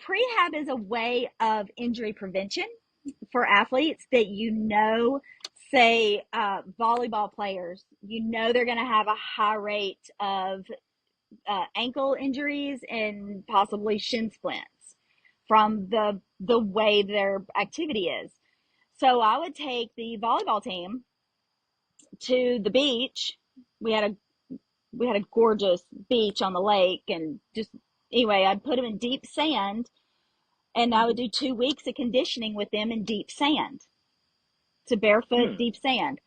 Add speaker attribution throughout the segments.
Speaker 1: Prehab is a way of injury prevention for athletes that say volleyball players, they're going to have a high rate of ankle injuries and possibly shin splints from the way their activity is. So I would take the volleyball team to the beach. We had a gorgeous beach on the lake, and just anyway, I'd put them in deep sand, and I would do 2 weeks of conditioning with them in deep sand, to barefoot deep sand.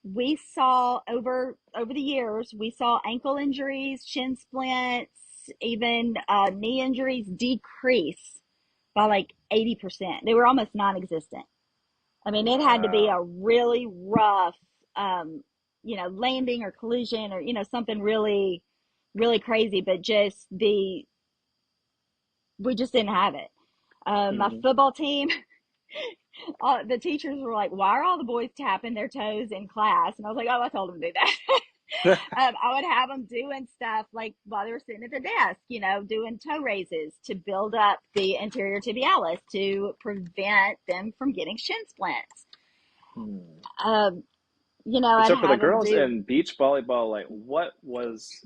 Speaker 1: We saw over the years, we saw ankle injuries, shin splints, even knee injuries decrease by like 80%. They were almost non-existent. I mean, it had to be a really rough, landing or collision or, something really, really crazy, but we just didn't have it. My football team, the teachers were like, why are all the boys tapping their toes in class? And I was like, oh, I told them to do that. I would have them doing stuff like while they were sitting at the desk, doing toe raises to build up the anterior tibialis to prevent them from getting shin splints.
Speaker 2: So
Speaker 1: I'd
Speaker 2: for the
Speaker 1: have them
Speaker 2: girls
Speaker 1: do.
Speaker 2: in beach volleyball, like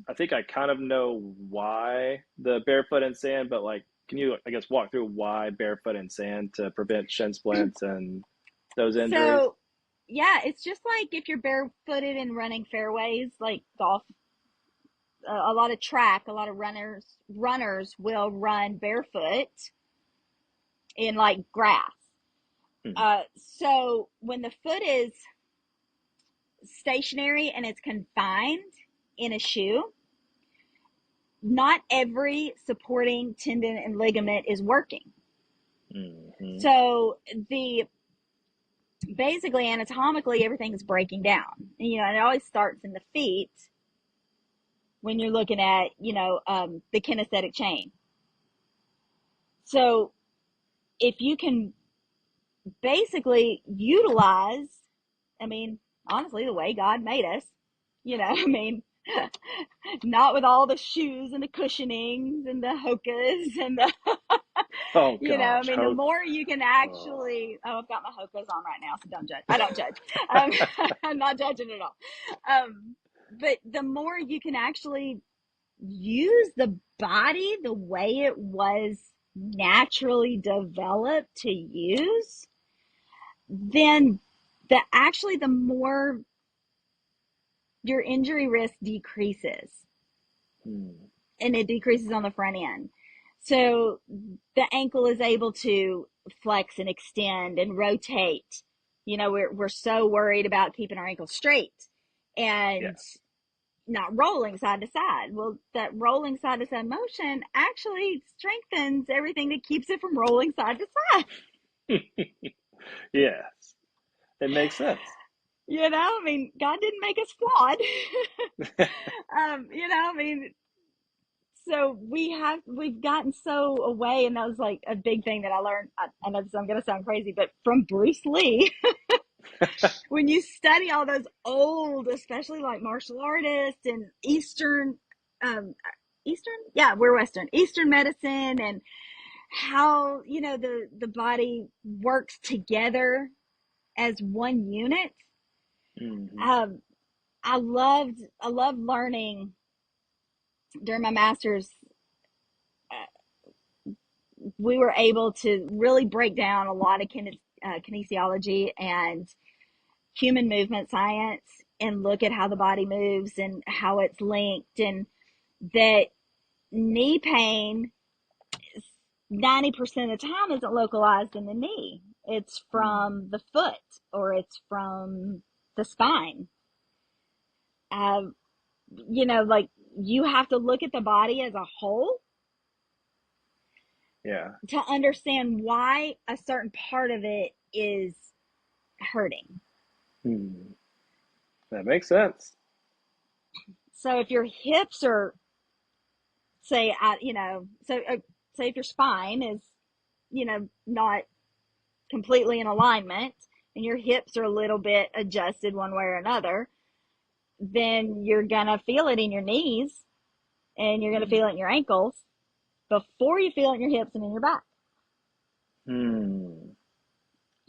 Speaker 2: I think I kind of know why the barefoot in sand, but like, can you, I guess, walk through why barefoot in sand to prevent shin splints and those injuries?
Speaker 1: So, yeah, it's just like if you're barefooted and running fairways, like golf, a lot of track, a lot of runners will run barefoot in like grass.
Speaker 2: Hmm.
Speaker 1: So when the foot is stationary and it's confined in a shoe, not every supporting tendon and ligament is working.
Speaker 2: Hmm.
Speaker 1: So basically anatomically everything is breaking down. And, and it always starts in the feet when you're looking at, the kinesthetic chain. So if you can basically utilize, I mean, honestly, the way God made us, I mean, not with all the shoes and the cushionings and the hokas and the,
Speaker 2: Oh
Speaker 1: I
Speaker 2: gosh,
Speaker 1: mean, the
Speaker 2: hope.
Speaker 1: more you can
Speaker 2: Oh.
Speaker 1: actually, oh, I've got my hokas on right now, so don't judge. I don't judge. I'm not judging at all. But the more you can actually use the body the way it was naturally developed to use, then the more your injury risk decreases,
Speaker 2: Hmm.
Speaker 1: and it decreases on the front end. So the ankle is able to flex and extend and rotate. We're so worried about keeping our ankle straight and
Speaker 2: Yes.
Speaker 1: not rolling side to side. Well, that rolling side to side motion actually strengthens everything that keeps it from rolling side to side.
Speaker 2: Yes. It makes sense.
Speaker 1: I mean, God didn't make us flawed. I mean, so we've gotten so away, and that was like a big thing that I learned. I know I'm going to sound crazy, but from Bruce Lee, when you study all those old, especially like martial artists and um, yeah, we're Western, Eastern medicine, and how, the body works together as one unit.
Speaker 2: Hmm.
Speaker 1: Um, I loved learning during my master's. We were able to really break down a lot of kinesiology and human movement science and look at how the body moves and how it's linked, and that knee pain 90% of the time isn't localized in the knee. It's from the foot or it's from the spine. Um, like you have to look at the body as a whole
Speaker 2: Yeah.
Speaker 1: to understand why a certain part of it is hurting.
Speaker 2: Hmm. That makes sense.
Speaker 1: So if your hips are, say, say if your spine is, not completely in alignment and your hips are a little bit adjusted one way or another, then you're going to feel it in your knees and you're going to feel it in your ankles. before you feel it in your hips and in your back.
Speaker 2: Hmm.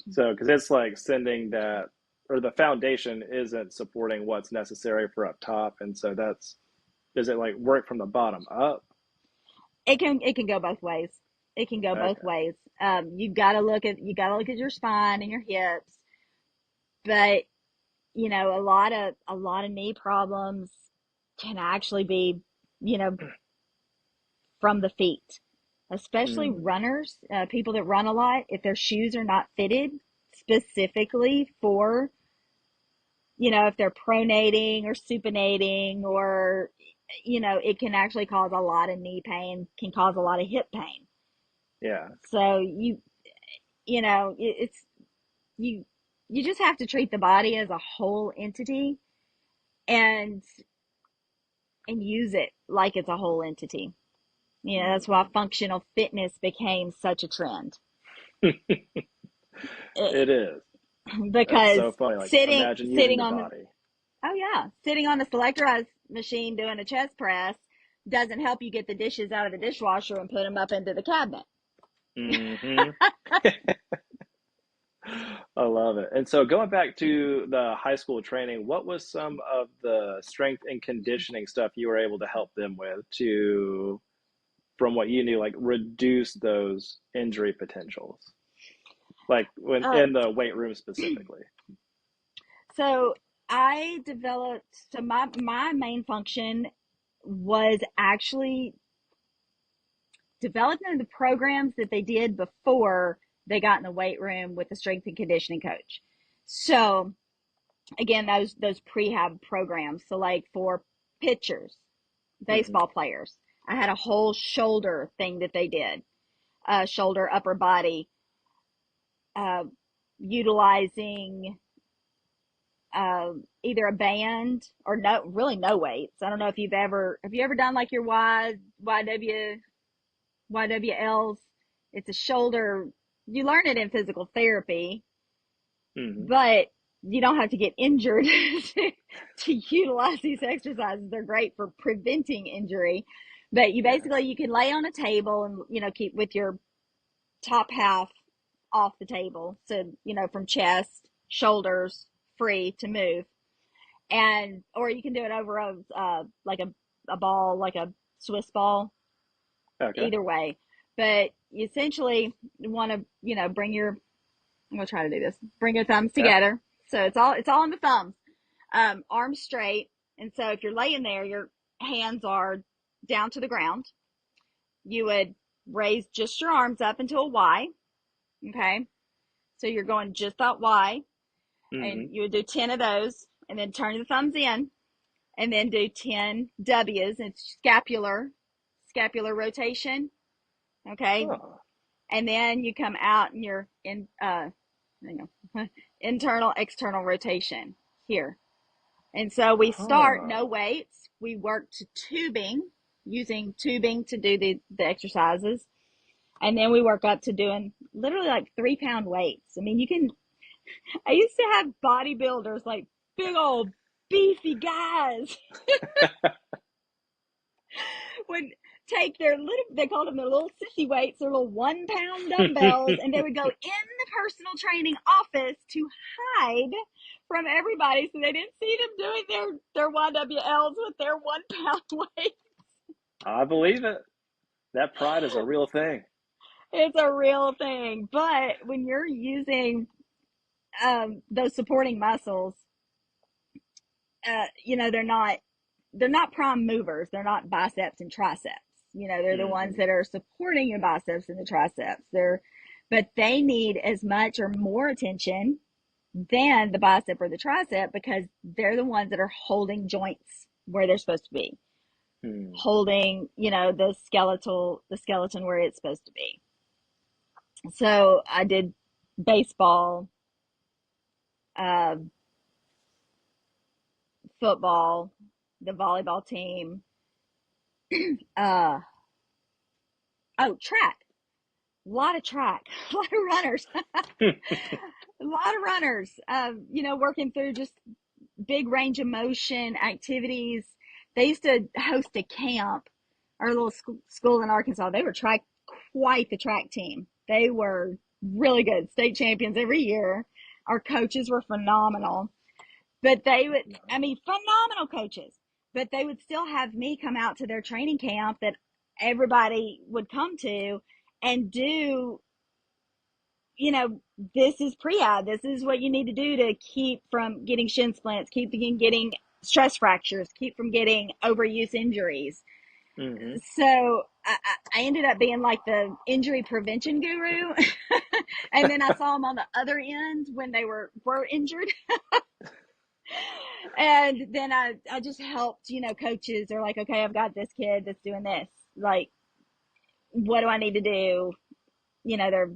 Speaker 2: So, because it's like sending that, or the foundation isn't supporting what's necessary for up top, and so does it like work from the bottom up?
Speaker 1: It can go both ways. It can go both
Speaker 2: Okay.
Speaker 1: ways. You gotta look at your spine and your hips, but a lot of knee problems can actually be, you know, from the feet, especially
Speaker 2: Hmm.
Speaker 1: runners, people that run a lot. If their shoes are not fitted specifically for, if they're pronating or supinating, or, it can actually cause a lot of knee pain, can cause a lot of hip pain.
Speaker 2: Yeah.
Speaker 1: So it's you you just have to treat the body as a whole entity, and use it like it's a whole entity. That's why
Speaker 2: Hmm.
Speaker 1: functional fitness became such a trend.
Speaker 2: It is. That's
Speaker 1: Because
Speaker 2: so funny. Like,
Speaker 1: sitting
Speaker 2: imagine using
Speaker 1: sitting
Speaker 2: the
Speaker 1: on the
Speaker 2: body.
Speaker 1: oh yeah, sitting on the selectorized machine doing a chest press doesn't help you get the dishes out of the dishwasher and put them up into the cabinet.
Speaker 2: Hmm. I love it. And so, going back to the high school training, what was some of the strength and conditioning stuff you were able to help them with to, from what you knew, like reduce those injury potentials? Like when
Speaker 1: uh,
Speaker 2: in the weight room specifically.
Speaker 1: so I developed, so my main function was actually developing the programs that they did before they got in the weight room with the strength and conditioning coach. So again, those prehab programs. So like for pitchers,
Speaker 2: Hmm.
Speaker 1: baseball players, I had a whole shoulder thing that they did, shoulder, upper body, uh, utilizing either a band or no, really no weights. I don't know if have you ever done like your YWLs. It's a shoulder. You learn it in physical therapy,
Speaker 2: Hmm.
Speaker 1: but you don't have to get injured to utilize these exercises. They're great for preventing injury. But
Speaker 2: Yeah.
Speaker 1: you can lay on a table and, keep with your top half off the table. So, from chest, shoulders free to move. And, or you can do it over like a ball, like a Swiss ball,
Speaker 2: Okay.
Speaker 1: either way. But you essentially want to, I'm gonna try to do this. Bring your thumbs
Speaker 2: Yeah.
Speaker 1: together. So it's all in the thumbs. Arms straight. And so if you're laying there, your hands are down to the ground. You would raise just your arms up into a Y. Okay. So you're going just that Y, and
Speaker 2: Hmm.
Speaker 1: you would do 10 of those, and then turn the thumbs in, and then do 10 W's. It's scapular rotation. Okay.
Speaker 2: Oh.
Speaker 1: And then you come out and you're in, you know, internal, external rotation here. And so we start no
Speaker 2: Huh.
Speaker 1: weights. We work to tubing, using tubing to do the exercises. And then we work up to doing literally like 3 pound weights. I mean, I used to have bodybuilders, like big old beefy guys, would take their little, they called them their little sissy weights, their little 1 pound dumbbells, and they would go in the personal training office to hide from everybody so they didn't see them doing their YWLs with their 1 pound weight.
Speaker 2: I believe it. That pride is a real thing.
Speaker 1: It's a real thing. But when you're using those supporting muscles, they're not prime movers. They're not biceps and triceps. They're the ones
Speaker 2: Hmm.
Speaker 1: that are supporting your biceps and the triceps. But they need as much or more attention than the bicep or the tricep, because they're the ones that are holding joints where they're supposed to be,
Speaker 2: Hmm.
Speaker 1: holding, the skeleton where it's supposed to be. So I did baseball, uh, football, the volleyball team, uh, track. A lot of track, a lot of runners, a lot of runners, working through just big range of motion activities. They used to host a camp our little school in Arkansas, they were quite the track team. They were really good, state champions every year. Our coaches were phenomenal, but they would, I mean, phenomenal coaches, but they would still have me come out to their training camp that everybody would come to and do, you know, this is Prehab. This is what you need to do to keep from getting shin splints, keep from getting stress fractures, keep from getting overuse injuries.
Speaker 2: Mm-hmm.
Speaker 1: So I ended up being like the injury prevention guru. And then I saw them on the other end when they were injured. And then I just helped, you know, coaches are like, okay, I've got this kid that's doing this. Like, what do I need to do? You know, their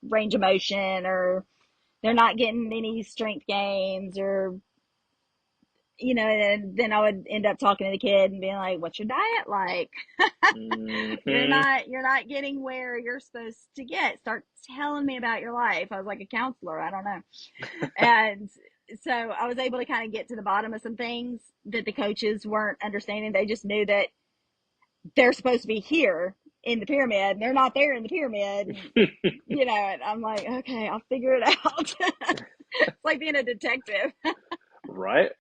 Speaker 1: range of motion, or they're not getting any strength gains, or, you know, and then I would end up talking to the kid and being like, what's your diet like?
Speaker 2: Mm-hmm.
Speaker 1: You're not getting where you're supposed to get. Start telling me about your life. I was like a counselor. I don't know. And so I was able to kind of get to the bottom of some things that the coaches weren't understanding. They just knew that they're supposed to be here in the pyramid and they're not there in the pyramid. And, you know, and I'm like, okay, I'll figure it out. It's like being a detective.
Speaker 2: Right.